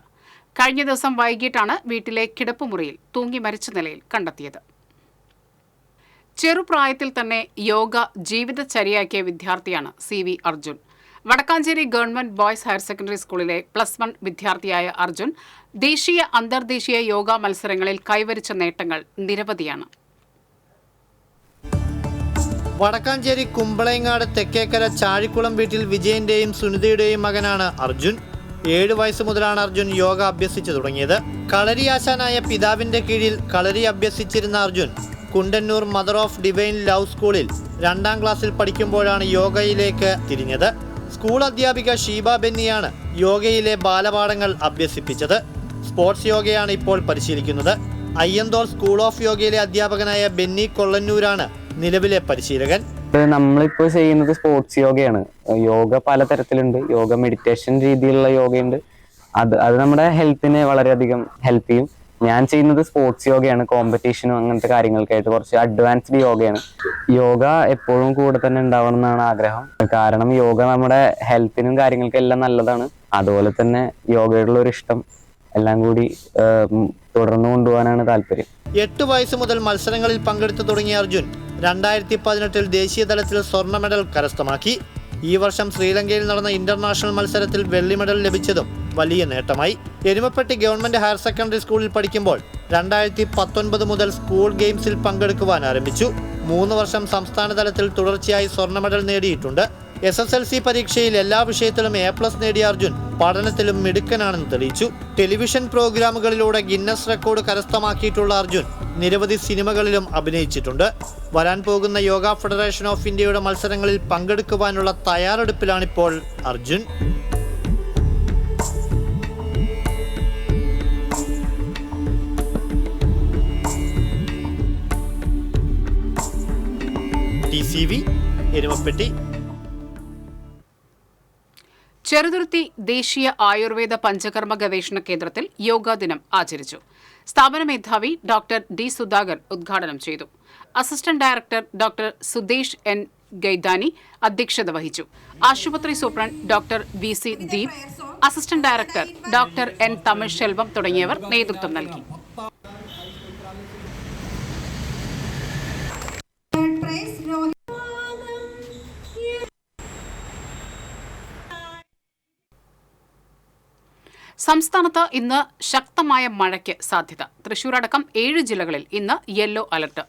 കഴിഞ്ഞ ദിവസം വൈകിട്ടാണ് വീട്ടിലെ കിടപ്പുമുറിയിൽ തൂങ്ങി മരിച്ച നിലയിൽ കണ്ടെത്തിയത്. ചെറുപ്രായത്തിൽ തന്നെ യോഗ ജീവിതചര്യയാക്കിയ വിദ്യാർത്ഥിയാണ് CV Arjun. Vadakkanchery government boys higher secondary സ്കൂളിലെ +1 വിദ്യാർത്ഥിയായ അർജുൻ ദേശീയ അന്തർദേശീയ യോഗ മത്സരങ്ങളിൽ കൈവരിച്ച നേട്ടങ്ങൾ നിരവധിയാണ്. വടക്കാഞ്ചേരി കുമ്പളയങ്ങാട് തെക്കേക്കര ചാഴിക്കുളം വീട്ടിൽ വിജയന്റെയും സുനിതയുടെയും മകനാണ് അർജുൻ. 7 വയസ്സ് മുതലാണ് അർജുൻ യോഗ അഭ്യസിച്ചു തുടങ്ങിയത്. കളരിയാശാനായ പിതാവിന്റെ കീഴിൽ കളരി അഭ്യസിച്ചിരുന്ന Arjun Kundannoor Mother of Divine Love സ്കൂളിൽ 2ാം ക്ലാസ്സിൽ പഠിക്കുമ്പോഴാണ് യോഗയിലേക്ക് തിരിഞ്ഞത്. സ്കൂൾ അധ്യാപിക ഷീബ ബെന്നിയാണ് യോഗയിലെ ബാലപാഠങ്ങൾ അഭ്യസിപ്പിച്ചത്. സ്പോർട്സ് യോഗയാണ് ഇപ്പോൾ പരിശീലിക്കുന്നത്. അയ്യന്തോൾ സ്കൂൾ ഓഫ് യോഗയിലെ അധ്യാപകനായ ബെന്നി കൊള്ളന്നൂരാണ് നിലവിലെ പരിശീലകൻ. നമ്മളിപ്പോൾ ചെയ്യുന്നത് സ്പോർട്സ് യോഗയാണ്. യോഗ പലതരത്തിലുണ്ട്. യോഗ മെഡിറ്റേഷൻ രീതിയിലുള്ള യോഗയുണ്ട്. അത് നമ്മുടെ ഹെൽത്തിനെ വളരെയധികം ഹെൽപ്പ് ചെയ്യും. ഞാൻ ചെയ്യുന്നത് സ്പോർട്സ് യോഗയാണ്. കോമ്പറ്റീഷനും അങ്ങനത്തെ കാര്യങ്ങൾക്കായിട്ട് കുറച്ച് അഡ്വാൻസ്ഡ് യോഗയാണ്. യോഗ എപ്പോഴും കൂടെ തന്നെ ഉണ്ടാവണം എന്നാണ് ആഗ്രഹം. കാരണം യോഗ നമ്മുടെ ഹെൽത്തിനും കാര്യങ്ങൾക്കും എല്ലാം നല്ലതാണ്. അതുപോലെ തന്നെ യോഗയോടുള്ള ഒരു ഇഷ്ടം എല്ലാം കൂടി തുടർന്നു കൊണ്ടുപോകാനാണ് താല്പര്യം. 8 വയസ്സ് മുതൽ മത്സരങ്ങളിൽ പങ്കെടുത്തു തുടങ്ങിയ അർജുൻ 2018 ദേശീയ തലത്തിൽ സ്വർണ്ണ മെഡൽ കരസ്ഥമാക്കി. ഈ വർഷം ശ്രീലങ്കയിൽ നടന്ന ഇന്റർനാഷണൽ മത്സരത്തിൽ വെള്ളി മെഡൽ ലഭിച്ചതും വലിയ നേട്ടമായി. എരുമപ്പെട്ടി ഗവൺമെന്റ് ഹയർ സെക്കൻഡറി സ്കൂളിൽ പഠിക്കുമ്പോൾ 2019 മുതൽ സ്കൂൾ ഗെയിംസിൽ പങ്കെടുക്കുവാൻ ആരംഭിച്ചു. 3 വർഷം സംസ്ഥാന തലത്തിൽ തുടർച്ചയായി സ്വർണ്ണ മെഡൽ നേടിയിട്ടുണ്ട്. SSLC പരീക്ഷയിൽ എല്ലാ വിഷയത്തിലും A+ നേടിയ അർജുൻ പഠനത്തിലും മിടുക്കനാണെന്ന് തെളിയിച്ചു. ടെലിവിഷൻ പ്രോഗ്രാമുകളിലൂടെ ഗിന്നസ് റെക്കോർഡ് കരസ്ഥമാക്കിയിട്ടുള്ള അർജുൻ നിരവധി സിനിമകളിലും അഭിനയിച്ചിട്ടുണ്ട്. വരാൻ പോകുന്ന യോഗ ഫെഡറേഷൻ ഓഫ് ഇന്ത്യയുടെ മത്സരങ്ങളിൽ പങ്കെടുക്കുവാനുള്ള തയ്യാറെടുപ്പിലാണിപ്പോൾ അർജുൻ. TCV എരുമപ്പെട്ടി. ചെറുതുരുത്തി ദേശീയ ആയുർവേദ പഞ്ചകർമ്മ ഗവേഷണ കേന്ദ്രത്തിൽ യോഗാ ദിനം ആചരിച്ചു. സ്ഥാപന മേധാവി ഡോക്ടർ D. സുധാകർ ഉദ്ഘാടനം ചെയ്തു. Assistant director doctor Sudesh N. ഗൈദാനി അധ്യക്ഷത വഹിച്ചു. ആശുപത്രി superintendent doctor VC Deep, assistant director doctor N. Tamil Selvam തുടങ്ങിയവർ നേതൃത്വം നൽകി. സംസ്ഥാനത്ത് ഇന്ന് ശക്തമായ മഴയ്ക്ക് സാധ്യത. തൃശൂർ അടക്കം 7 ജില്ലകളിൽ ഇന്ന് യെല്ലോ അലർട്ട്.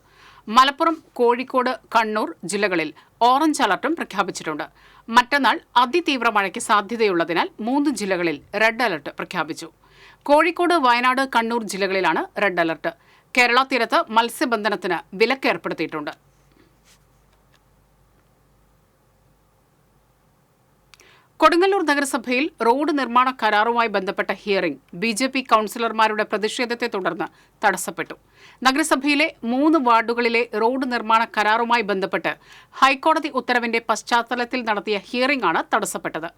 മലപ്പുറം, കോഴിക്കോട്, കണ്ണൂർ ജില്ലകളിൽ ഓറഞ്ച് അലർട്ടും പ്രഖ്യാപിച്ചിട്ടുണ്ട്. മറ്റന്നാൾ അതിതീവ്ര മഴയ്ക്ക് സാധ്യതയുള്ളതിനാൽ 3 ജില്ലകളിൽ റെഡ് അലർട്ട് പ്രഖ്യാപിച്ചു. കോഴിക്കോട്, വയനാട്, കണ്ണൂർ ജില്ലകളിലാണ് റെഡ് അലർട്ട്. കേരള തീരത്ത് മത്സ്യബന്ധനത്തിന് വിലക്ക് ഏർപ്പെടുത്തിയിട്ടുണ്ട്. കൊടുങ്ങല്ലൂർ നഗരസഭയിൽ റോഡ് നിർമ്മാണ കരാറുമായി ബന്ധപ്പെട്ട ഹിയറിംഗ് BJP കൌൺസിലർമാരുടെ പ്രതിഷേധത്തെ തുടർന്ന് തടസ്സപ്പെട്ടു. നഗരസഭയിലെ 3 വാർഡുകളിലെ റോഡ് നിർമ്മാണ കരാറുമായി ബന്ധപ്പെട്ട് ഹൈക്കോടതി ഉത്തരവിന്റെ പശ്ചാത്തലത്തിൽ നടത്തിയ ഹിയറിംഗ് ആണ് തടസ്സപ്പെട്ടത്.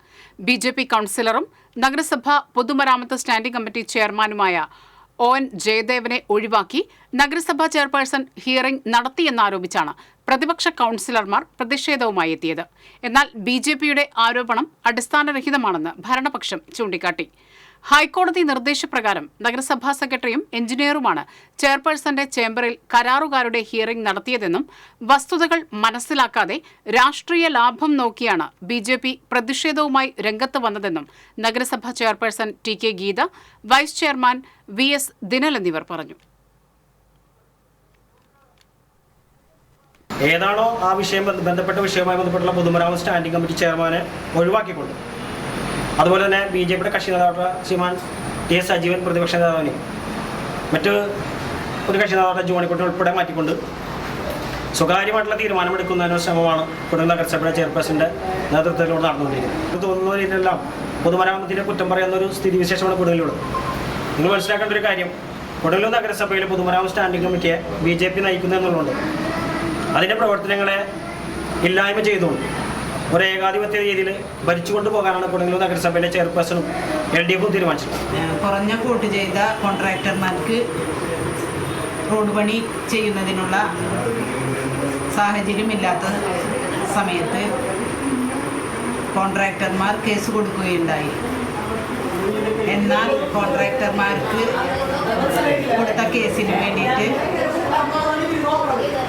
BJP കൌൺസിലറും നഗരസഭ പൊതുമരാമത്ത് സ്റ്റാൻഡിംഗ് കമ്മിറ്റി ചെയർമാനുമായ ON ജയദേവനെ ഒഴിവാക്കി നഗരസഭാ ചെയർപേഴ്സൺ ഹിയറിംഗ് നടത്തിയെന്നാരോപിച്ചാണ് പ്രതിപക്ഷ കൌൺസിലർമാർ പ്രതിഷേധവുമായി എത്തിയത്. എന്നാൽ BJPയുടെ ആരോപണം അടിസ്ഥാനരഹിതമാണെന്ന് ഭരണപക്ഷം ചൂണ്ടിക്കാട്ടി. ഹൈക്കോടതി നിർദ്ദേശപ്രകാരം നഗരസഭാ സെക്രട്ടറിയും എഞ്ചിനീയറുമാണ് ചെയർപേഴ്സന്റെ ചേംബറിൽ കരാറുകാരുടെ ഹിയറിംഗ് നടത്തിയതെന്നും വസ്തുതകൾ മനസ്സിലാക്കാതെ രാഷ്ട്രീയ ലാഭം നോക്കിയാണ് BJP പ്രതിഷേധവുമായി രംഗത്ത് വന്നതെന്നും നഗരസഭാ chairperson TK Geetha, vice chairman VS Dinal എന്നിവർ പറഞ്ഞു. ഏതാണോ ആ വിഷയം ബന്ധപ്പെട്ട വിഷയവുമായി ബന്ധപ്പെട്ടുള്ള പൊതുമരാമത്ത് സ്റ്റാൻഡിംഗ് കമ്മിറ്റി ചെയർമാനെ ഒഴിവാക്കിക്കൊണ്ട് അതുപോലെ തന്നെ BJPയുടെ കക്ഷി നേതാവായ ശ്രീമാൻ T.S. സജീവൻ പ്രതിപക്ഷ നേതാവിനെയും മറ്റ് ഒരു കക്ഷി നേതാവായ ജോണിക്കുട്ടി ഉൾപ്പെടെ മാറ്റിക്കൊണ്ട് സ്വകാര്യമായിട്ടുള്ള തീരുമാനമെടുക്കുന്നതിനുള്ള ശ്രമമാണ് കൊടുങ്ങല്ലൂർ നഗരസഭയുടെ ചെയർപേഴ്സൻ്റെ നേതൃത്വത്തിലൂടെ നടന്നുകൊണ്ടിരിക്കുന്നത്. തോന്നുന്ന രീതിയിലെല്ലാം പൊതുമരാമത്തിൻ്റെ കുറ്റം പറയുന്ന ഒരു സ്ഥിതിവിശേഷമാണ് കൊടുങ്ങല്ലൂർ. നിങ്ങൾ മനസ്സിലാക്കേണ്ട ഒരു കാര്യം, കൊടുങ്ങല്ലൂർ നഗരസഭയിലെ പൊതുമരാമത്ത് സ്റ്റാൻഡിംഗ് കമ്മിറ്റിയെ BJP നയിക്കുന്നു എന്നുള്ളതുകൊണ്ട് അതിൻ്റെ പ്രവർത്തനങ്ങളെ ഇല്ലായ്മ ചെയ്തുകൊണ്ട് ഒരു ഏകാധിപത്യ രീതിയിൽ ഭരിച്ചുകൊണ്ട് പോകാനാണ് കൊടുങ്ങല്ലൂർ നഗരസഭയിലെ ചെയർപേഴ്സണും LDFും തീരുമാനിച്ചത്. കുറഞ്ഞ കോട്ട് ചെയ്ത കോൺട്രാക്ടർമാർക്ക് റോഡ് പണി ചെയ്യുന്നതിനുള്ള സാഹചര്യമില്ലാത്ത സമയത്ത് കോൺട്രാക്ടർമാർ കേസ് കൊടുക്കുകയുണ്ടായി. എന്നാൽ കോൺട്രാക്ടർമാർക്ക് കൊടുത്ത കേസിന് വേണ്ടിയിട്ട്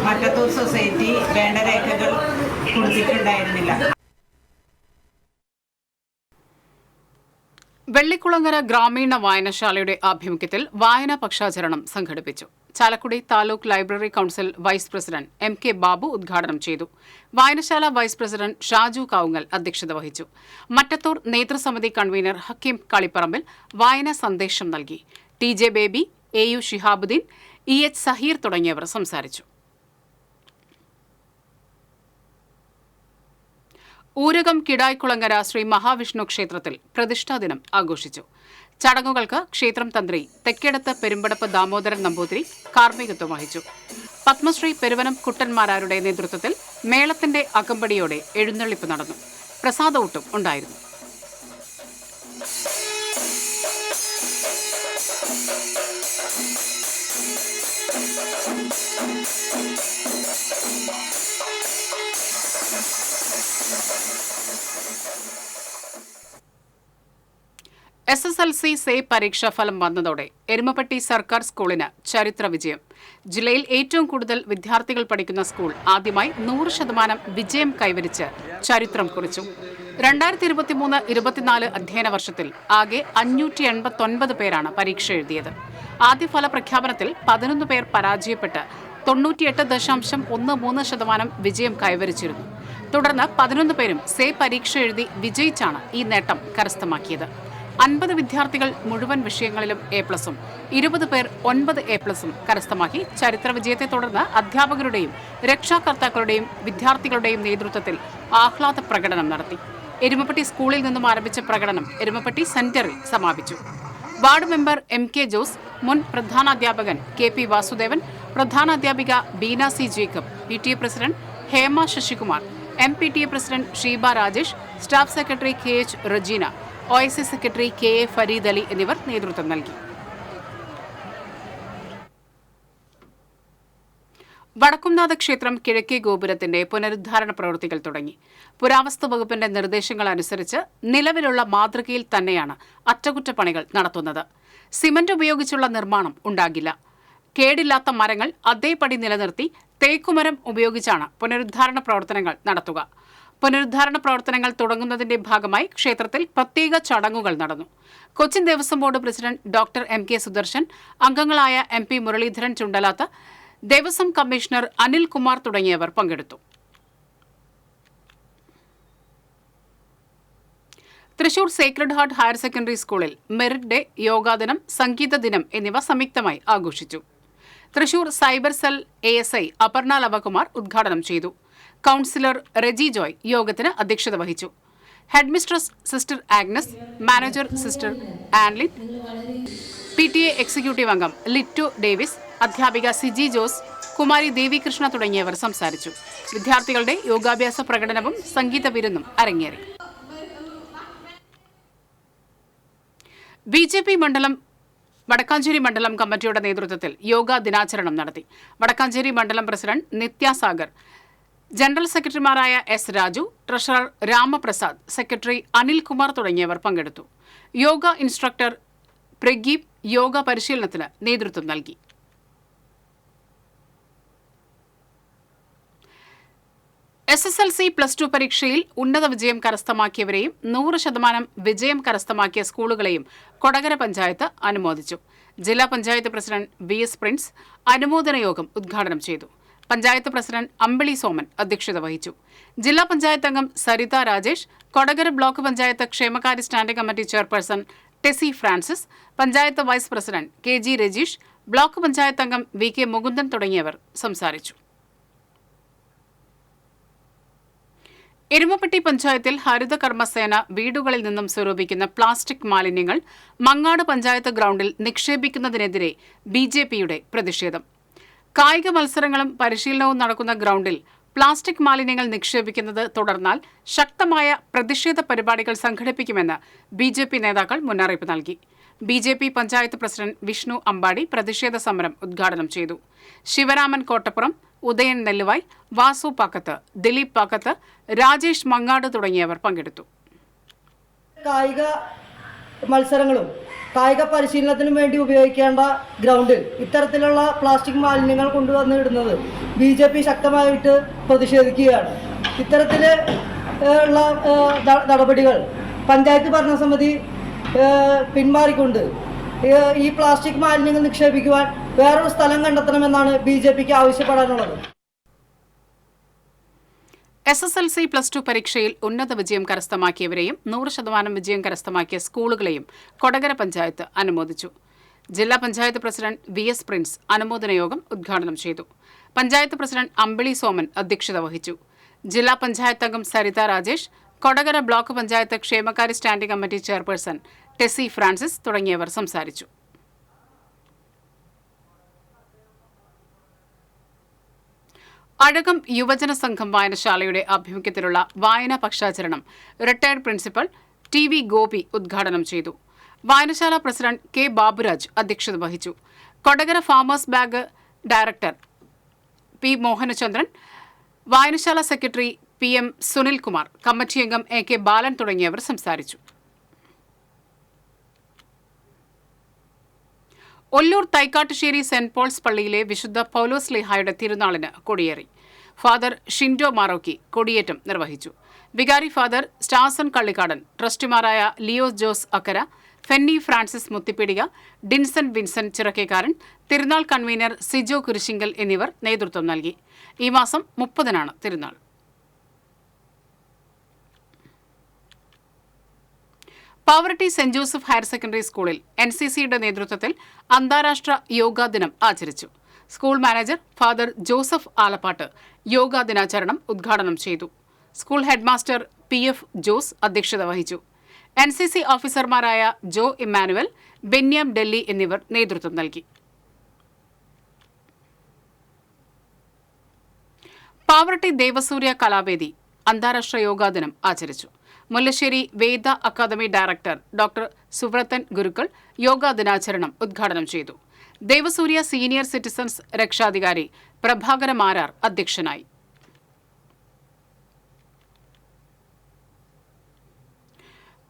മറ്റത്തൂർ സൊസൈറ്റി വേണ്ട രേഖകൾ കൊടുത്തിട്ടുണ്ടായിരുന്നില്ല. വെള്ളിക്കുളങ്ങര ഗ്രാമീണ വായനശാലയുടെ ആഭിമുഖ്യത്തിൽ വായനാ പക്ഷാചരണം സംഘടിപ്പിച്ചു. Chalakudy taluk library council vice president MK Babu ഉദ്ഘാടനം ചെയ്തു. വായനശാല വൈസ് പ്രസിഡന്റ് ഷാജു കാവുങ്ങൽ അധ്യക്ഷത വഹിച്ചു. മറ്റത്തൂർ നേതൃസമിതി കൺവീനർ ഹക്കീം കളിപ്പറമ്പിൽ വായനാ സന്ദേശം നൽകി. TJ Baby, AU Shihabuddin, EH Saheer തുടങ്ങിയവർ സംസാരിച്ചു. ഊരകം കിടായ്ക്കുളങ്ങര ശ്രീ മഹാവിഷ്ണു ക്ഷേത്രത്തിൽ പ്രതിഷ്ഠാദിനം ആഘോഷിച്ചു. ചടങ്ങുകൾക്ക് ക്ഷേത്രം തന്ത്രി തെക്കേടത്ത് പെരുമ്പടപ്പ് ദാമോദരൻ നമ്പൂതിരി കാർമ്മികത്വം വഹിച്ചു. പത്മശ്രീ പെരുവനം കുട്ടന്മാരാരുടെ നേതൃത്വത്തിൽ മേളത്തിന്റെ അകമ്പടിയോടെ എഴുന്നള്ളിപ്പ് നടന്നു. പ്രസാദഊട്ടും ഉണ്ടായിരുന്നു. SSLC സേ പരീക്ഷാ ഫലം വന്നതോടെ എരുമപ്പെട്ടി സർക്കാർ സ്കൂളിന് ചരിത്ര വിജയം. ജില്ലയിൽ ഏറ്റവും കൂടുതൽ വിദ്യാർത്ഥികൾ പഠിക്കുന്ന സ്കൂൾ ആദ്യമായി 100% വിജയം കൈവരിച്ച് ചരിത്രം കുറിച്ചു. 2023-24 അധ്യയന വർഷത്തിൽ ആകെ 589 പേരാണ് പരീക്ഷ എഴുതിയത്. ആദ്യ ഫല പ്രഖ്യാപനത്തിൽ 11 പേർ പരാജയപ്പെട്ട് 98.13% വിജയം കൈവരിച്ചിരുന്നു. തുടർന്ന് 11 പേരും സേ പരീക്ഷ എഴുതി വിജയിച്ചാണ് ഈ നേട്ടം കരസ്ഥമാക്കിയത്. 50 വിദ്യാർത്ഥികൾ മുഴുവൻ വിഷയങ്ങളിലും A+, 20 പേർ 9 A+ കരസ്ഥമാക്കി. ചരിത്ര വിജയത്തെ തുടർന്ന് അധ്യാപകരുടെയും രക്ഷാകർത്താക്കളുടെയും വിദ്യാർത്ഥികളുടെയും നേതൃത്വത്തിൽ ആഹ്ലാദ പ്രകടനം നടത്തി. എരുമപ്പെട്ടി സ്കൂളിൽ നിന്നും ആരംഭിച്ച പ്രകടനം എരുമപ്പെട്ടി സെന്ററിൽ സമാപിച്ചു. വാർഡ് മെമ്പർ MK ജോസ്, മുൻ പ്രധാനാധ്യാപകൻ KP വാസുദേവൻ, പ്രധാനാധ്യാപിക Beena C Jacob, PTA president Hema Sasikumar, MPTA president Sheeba Rajesh, staff secretary KH Rejeena, OIC secretary KA Fareed Ali എന്നിവർ നേതൃത്വം നൽകി. വടക്കുംനാഥ ക്ഷേത്രം കിഴക്കേ ഗോപുരത്തിന്റെ പുനരുദ്ധാരണ പ്രവൃത്തികൾ തുടങ്ങി. പുരാവസ്തു വകുപ്പിന്റെ നിർദ്ദേശങ്ങൾ അനുസരിച്ച് നിലവിലുള്ള മാതൃകയിൽ തന്നെയാണ് അറ്റകുറ്റപ്പണികൾ നടത്തുന്നത്. സിമന്റ് ഉപയോഗിച്ചുള്ള നിർമ്മാണം ഉണ്ടാകില്ല. കേടില്ലാത്ത മരങ്ങൾ അതേപടി നിലനിർത്തി തേക്കുമരം ഉപയോഗിച്ചാണ് പുനരുദ്ധാരണ പ്രവർത്തനങ്ങൾ നടത്തുക. പുനരുദ്ധാരണ പ്രവർത്തനങ്ങൾ തുടങ്ങുന്നതിന്റെ ഭാഗമായി ക്ഷേത്രത്തിൽ പ്രത്യേക ചടങ്ങുകൾ നടന്നു. Cochin Devaswom board president doctor MK Sudarshan, അംഗങ്ങളായ MP മുരളീധരൻ ചുണ്ടലാത്ത്, ദേവസ്വം കമ്മീഷണർ അനിൽ കുമാർ തുടങ്ങിയവർ പങ്കെടുത്തു. Thrissur Sacred heart higher secondary സ്കൂളിൽ മെറിറ്റ് ഡേ, യോഗാ ദിനം, സംഗീത ദിനം എന്നിവ സംയുക്തമായി ആഘോഷിച്ചു. Thrissur cyber cell ASI Aparna Lavakumar ഉദ്ഘാടനം ചെയ്തു. കൗൺസിലർ റെജി ജോയ് യോഗത്തിന് അധ്യക്ഷത വഹിച്ചു. Headmistress sister Agnes, manager sister Anlin, PTA executive അംഗം ലിറ്റു ഡേവിസ്, അധ്യാപിക സിജി ജോസ്, കുമാരി ദേവികൃഷ്ണ തുടങ്ങിയവർ സംസാരിച്ചു. വിദ്യാർത്ഥികളുടെ യോഗാഭ്യാസ പ്രകടനവും സംഗീത വിരുന്നും അരങ്ങേറി. BJP മണ്ഡലം വടക്കാഞ്ചേരി മണ്ഡലം കമ്മിറ്റിയുടെ നേതൃത്വത്തിൽ യോഗാ ദിനാചരണം നടത്തി. വടക്കാഞ്ചേരി മണ്ഡലം പ്രസിഡന്റ് നിത്യാസാഗർ, ജനറൽ സെക്രട്ടറിമാരായ S Raju, treasurer Ramaprasad, secretary Anilkumar തുടങ്ങിയവർ പങ്കെടുത്തു. യോഗ ഇൻസ്ട്രക്ടർ പ്രഗീപ് യോഗ പരിശീലനത്തിന് നേതൃത്വം നൽകി. SSLC +2 പരീക്ഷയിൽ ഉന്നത വിജയം കരസ്ഥമാക്കിയവരെയും 100% വിജയം കരസ്ഥമാക്കിയ സ്കൂളുകളെയും കൊടകര പഞ്ചായത്ത് അനുമോദിച്ചു. ജില്ലാ പഞ്ചായത്ത് പ്രസിഡന്റ് BS പ്രിൻസ് അനുമോദന യോഗം ഉദ്ഘാടനം ചെയ്തു. പഞ്ചായത്ത് പ്രസിഡന്റ് അമ്പിളി സോമൻ അധ്യക്ഷത വഹിച്ചു. ജില്ലാ പഞ്ചായത്ത് അംഗം സരിത രാജേഷ്, കൊടകര ബ്ലോക്ക് പഞ്ചായത്ത് ക്ഷേമകാര്യ standing committee chairperson Tessy Francis, panchayat vice president KG Rajeesh, block panchayat അംഗം VK മുകുന്ദൻ തുടങ്ങിയവർ സംസാരിച്ചു. എരുമപ്പെട്ടി പഞ്ചായത്തിൽ ഹരിത കർമ്മസേന വീടുകളിൽ നിന്നും സ്വരൂപിക്കുന്ന പ്ലാസ്റ്റിക് മാലിന്യങ്ങൾ മങ്ങാട് പഞ്ചായത്ത് ഗ്രൗണ്ടിൽ നിക്ഷേപിക്കുന്നതിനെതിരെ BJPയുടെ പ്രതിഷേധം. കായിക മത്സരങ്ങളും പരിശീലനവും നടക്കുന്ന ഗ്രൗണ്ടിൽ പ്ലാസ്റ്റിക് മാലിന്യങ്ങൾ നിക്ഷേപിക്കുന്നത് തുടർന്നാൽ ശക്തമായ പ്രതിഷേധ പരിപാടികൾ സംഘടിപ്പിക്കുമെന്ന് BJP നേതാക്കൾ മുന്നറിയിപ്പ് നൽകി. BJP പഞ്ചായത്ത് പ്രസിഡന്റ് വിഷ്ണു അമ്പാടി പ്രതിഷേധ സമരം ഉദ്ഘാടനം ചെയ്തു. ശിവരാമൻ കോട്ടപ്പുറം, ഉദയൻ നെല്ലുവായ്, വാസു പാക്കത്ത്, ദിലീപ് പാക്കത്ത്, രാജേഷ് മങ്ങാട് തുടങ്ങിയവർ പങ്കെടുത്തു. കായിക മത്സരങ്ങളും കായിക പരിശീലനത്തിനും വേണ്ടി ഉപയോഗിക്കേണ്ട ഗ്രൗണ്ടിൽ ഇത്തരത്തിലുള്ള പ്ലാസ്റ്റിക് മാലിന്യങ്ങൾ കൊണ്ടുവന്നിടുന്നത് BJP ശക്തമായിട്ട് പ്രതിഷേധിക്കുകയാണ്. ഇത്തരത്തിൽ ഉള്ള നടപടികൾ പഞ്ചായത്ത് ഭരണസമിതി പിന്മാറിക്കൊണ്ട് ഈ പ്ലാസ്റ്റിക് മാലിന്യങ്ങൾ നിക്ഷേപിക്കുവാൻ വേറൊരു സ്ഥലം കണ്ടെത്തണമെന്നാണ് BJPക്ക് ആവശ്യപ്പെടാനുള്ളത്. SSLC +2 പരീക്ഷയിൽ ഉന്നത വിജയം കരസ്ഥമാക്കിയവരെയും 100% വിജയം കരസ്ഥമാക്കിയ സ്കൂളുകളെയും കൊടകര പഞ്ചായത്ത് അനുമോദിച്ചു. ജില്ലാ പഞ്ചായത്ത് പ്രസിഡന്റ് VS പ്രിൻസ് അനുമോദന യോഗം ഉദ്ഘാടനം ചെയ്തു. പഞ്ചായത്ത് പ്രസിഡന്റ് അമ്പിളി സോമൻ അധ്യക്ഷത വഹിച്ചു. ജില്ലാ പഞ്ചായത്ത് അംഗം സരിത രാജേഷ്, കൊടകര ബ്ലോക്ക് പഞ്ചായത്ത് ക്ഷേമകാര്യ standing committee chairperson Tessy Francis തുടങ്ങിയവർ സംസാരിച്ചു. അഴകം യുവജന സംഘം വായനശാലയുടെ ആഭിമുഖ്യത്തിലുള്ള വായനാ പക്ഷാചരണം റിട്ടയർഡ് പ്രിൻസിപ്പൽ TV ഗോപി ഉദ്ഘാടനം ചെയ്തു. വായനശാല പ്രസിഡന്റ് K ബാബുരാജ് അധ്യക്ഷത വഹിച്ചു. Kodakara farmers bank director P Mohanachandran, വായനശാല സെക്രട്ടറി PM സുനിൽകുമാർ, കമ്മിറ്റി അംഗം AK ബാലൻ തുടങ്ങിയവർ സംസാരിച്ചു. ഒല്ലൂർ തൈക്കാട്ടുശ്ശേരി സെന്റ് പോൾസ് പള്ളിയിലെ വിശുദ്ധ പൗലോസ് ലീഹായുടെ തിരുനാളിന് കൊടിയേറി. ഫാദർ ഷിൻഡോ മാറോക്കി കൊടിയേറ്റം നിർവഹിച്ചു. വികാരി ഫാദർ സ്റ്റാസൺ കള്ളിക്കാടൻ, ട്രസ്റ്റിമാരായ ലിയോസ് ജോസ് അക്കര, ഫെന്നി ഫ്രാൻസിസ് മുത്തിപ്പിടിക, ഡിൻസൺ വിൻസെന്റ് ചിറക്കേക്കാരൻ, തിരുനാൾ കൺവീനർ സിജോ കുരിശിങ്കൽ എന്നിവർ നേതൃത്വം നൽകി. ഈ മാസം 30-നാണ് തിരുനാൾ. Pavaratty saint Joseph higher secondary സ്കൂളിൽ NCCയുടെ നേതൃത്വത്തിൽ അന്താരാഷ്ട്ര യോഗാ ദിനം ആചരിച്ചു. School manager father Joseph Alappatt yoga ദിനാചരണം ഉദ്ഘാടനം ചെയ്തു. സ്കൂൾ ഹെഡ്മാസ്റ്റർ PF ജോസ് അധ്യക്ഷത വഹിച്ചു. NCC ഓഫീസർമാരായ ജോ ഇമ്മാനുവൽ, ബെന്യാം ഡെല്ലി എന്നിവർ നേതൃത്വം നൽകി. പാവറട്ടി ദേവസൂര്യ കലാവേദി അന്താരാഷ്ട്ര യോഗാ ദിനം ആചരിച്ചു. മുല്ലശ്ശേരി വേദ അക്കാദമി ഡയറക്ടർ ഡോക്ടർ സുബ്രതൻ ഗുരുക്കൾ യോഗാ ദിനാചരണം ഉദ്ഘാടനം ചെയ്തു. ദേവസൂര്യ സീനിയർ സിറ്റിസൺസ് രക്ഷാധികാരി പ്രഭാകര മാരാർ അധ്യക്ഷനായി.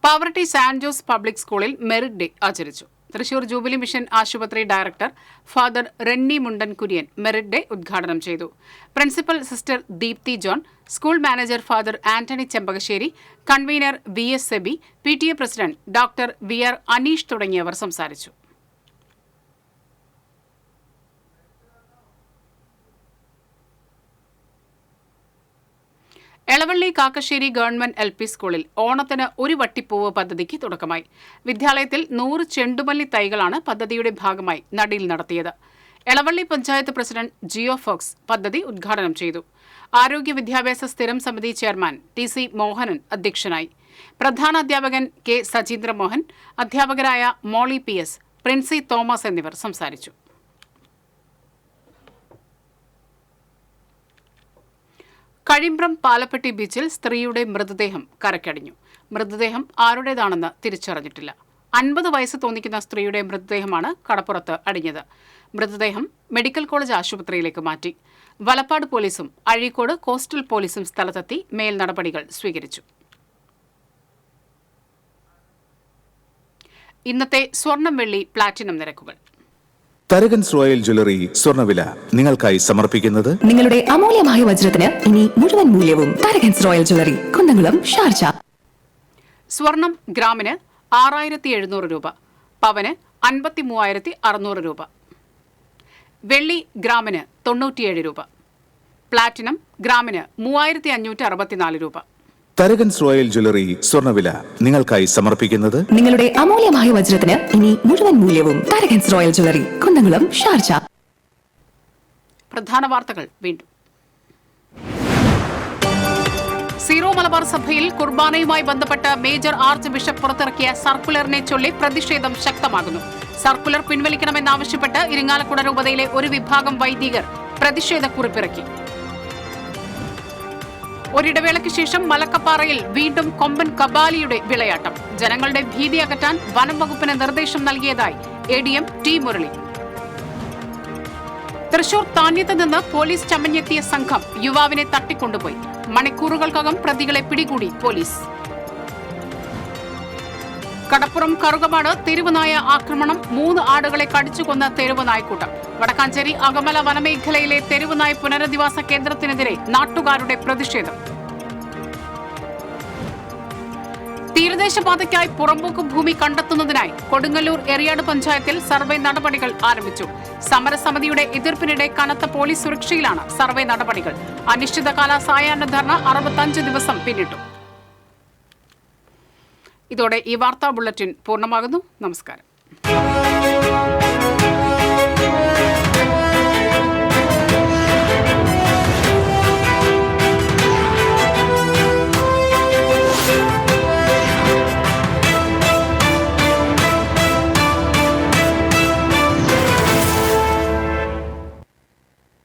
പാവറട്ടി സാന്റ് ജോസ് പബ്ലിക് സ്കൂളിൽ മെറിറ്റ് ഡേ ആചരിച്ചു. തൃശൂർ ജൂബിലി മിഷൻ ആശുപത്രി director father Renny Mundan Kurian merit day ഉദ്ഘാടനം ചെയ്തു. Principal sister Deepthi John, school manager father Antony Chempakassery, convenor VS Seby, PTA president doctor VR Aneesh തുടങ്ങിയവർ സംസാരിച്ചു. എളവള്ളി കാക്കശ്ശേരി ഗവൺമെന്റ് LP സ്കൂളിൽ ഓണത്തിന് ഒരു വട്ടിപ്പൂവ് പദ്ധതിക്ക് തുടക്കമായി. വിദ്യാലയത്തിൽ 100 ചെണ്ടുമല്ലി തൈകളാണ് പദ്ധതിയുടെ ഭാഗമായി നടീൽ നടത്തിയത്. എളവള്ളി പഞ്ചായത്ത് പ്രസിഡന്റ് ജിയോ ഫോക്സ് പദ്ധതി ഉദ്ഘാടനം ചെയ്തു. ആരോഗ്യ വിദ്യാഭ്യാസ സ്ഥിരം സമിതി ചെയർമാൻ TC മോഹനൻ അധ്യക്ഷനായി. പ്രധാനാധ്യാപകൻ K സജീന്ദ്രമോഹൻ, അധ്യാപകരായ മോളി PS, പ്രിൻസി തോമസ് എന്നിവർ സംസാരിച്ചു. കഴിമ്പ്രം പാലപ്പെട്ടി ബീച്ചിൽ സ്ത്രീയുടെ മൃതദേഹം കരക്കടിഞ്ഞു. മൃതദേഹം ആരുടേതാണെന്ന് തിരിച്ചറിഞ്ഞിട്ടില്ല. 50 വയസ്സ് തോന്നിക്കുന്ന സ്ത്രീയുടെ മൃതദേഹമാണ് കടപ്പുറത്ത് അടിഞ്ഞത്. മൃതദേഹം മെഡിക്കൽ കോളേജ് ആശുപത്രിയിലേക്ക് മാറ്റി. വലപ്പാട് പോലീസും അഴീക്കോട് കോസ്റ്റൽ പോലീസും സ്ഥലത്തെത്തി മേൽ നടപടികൾ സ്വീകരിച്ചു. ഇന്നത്തെ സ്വർണം വെള്ളി പ്ലാറ്റിനം നിരക്കുകൾ. തരകൻസ് റോയൽ ജ്വല്ലറി സ്വർണ്ണവില നിങ്ങൾക്കായി സമർപ്പിക്കുന്നത് നിങ്ങളുടെ അമൂല്യമായ വജ്രത്തിന് ഇനി മുഴുവൻ മൂല്യവും Tharakans royal jewellery, Kunnamkulam, Sharjah. സ്വർണം ഗ്രാമിന് 6700 രൂപ, പവന് 53,600 രൂപ. വെള്ളി ഗ്രാമിന് 97 രൂപ. പ്ലാറ്റിനം ഗ്രാമിന് 3564 രൂപ. തരകൻസ് റോയൽ ജ്വല്ലറി സ്വർണ്ണവില നിങ്ങൾക്കായി സമർപ്പിക്കുന്നത് നിങ്ങളുടെ അമൂല്യമായ വജ്രത്തിന് ഇനി മുഴുവൻ മൂല്യവും Tharakans royal jewellery, Kunnamkulam, Sharjah. പ്രധാന വാർത്തകൾ വീണ്ടും. സീറോ മലബാർ സഭയിൽ കുർബാനയുമായി ബന്ധപ്പെട്ട് മേജർ ആർച്ച് ബിഷപ്പ് പുറത്തിറക്കിയ സർക്കുലറിനെ ചൊല്ലി പ്രതിഷേധം ശക്തമാകുന്നു. സർക്കുലർ പിൻവലിക്കണമെന്നാവശ്യപ്പെട്ട് ഇരിങ്ങാലക്കുട രൂപതയിലെ ഒരു വിഭാഗം വൈദികർ പ്രതിഷേധക്കുറിപ്പിറക്കി. ഒരിടവേളയ്ക്ക് ശേഷം മലക്കപ്പാറയിൽ വീണ്ടും കൊമ്പൻ കബാലിയുടെ വിളയാട്ടം. ജനങ്ങളുടെ ഭീതി അകറ്റാൻ വനം വകുപ്പിന് നിർദ്ദേശം നൽകിയതായി ADM ടി മുരളി. തൃശൂർ താന്യത്ത് നിന്ന് പോലീസ് ചമഞ്ഞെത്തിയ സംഘം യുവാവിനെ തട്ടിക്കൊണ്ടുപോയി. മണിക്കൂറുകൾക്കകം പ്രതികളെ പിടികൂടി പോലീസ്. കടപ്പുറം കറുകമാട് തെരുവുനായ ആക്രമണം. 3 ആടുകളെ കടിച്ചുകൊന്ന തെരുവുനായ്ക്കൂട്ടം. വടക്കാഞ്ചേരി അകമല വനമേഖലയിലെ തെരുവുനായ പുനരധിവാസ കേന്ദ്രത്തിനെതിരെ നാട്ടുകാരുടെ പ്രതിഷേധം. തീരദേശപാതയ്ക്കായി പുറമ്പോക്ക് ഭൂമി കണ്ടെത്തുന്നതിനായി കൊടുങ്ങല്ലൂർ എറിയാട് പഞ്ചായത്തിൽ സർവേ നടപടികൾ ആരംഭിച്ചു. സമരസമിതിയുടെ എതിർപ്പിനിടെ കനത്ത പോലീസ് സുരക്ഷയിലാണ് സർവേ നടപടികൾ. അനിശ്ചിതകാല സായാഹ്ന ധർണ 65 ദിവസം പിന്നിട്ടു. ഇതോടെ ഈ വാർത്താ ബുള്ളറ്റിൻ പൂർണ്ണമാകുന്നു. നമസ്കാരം.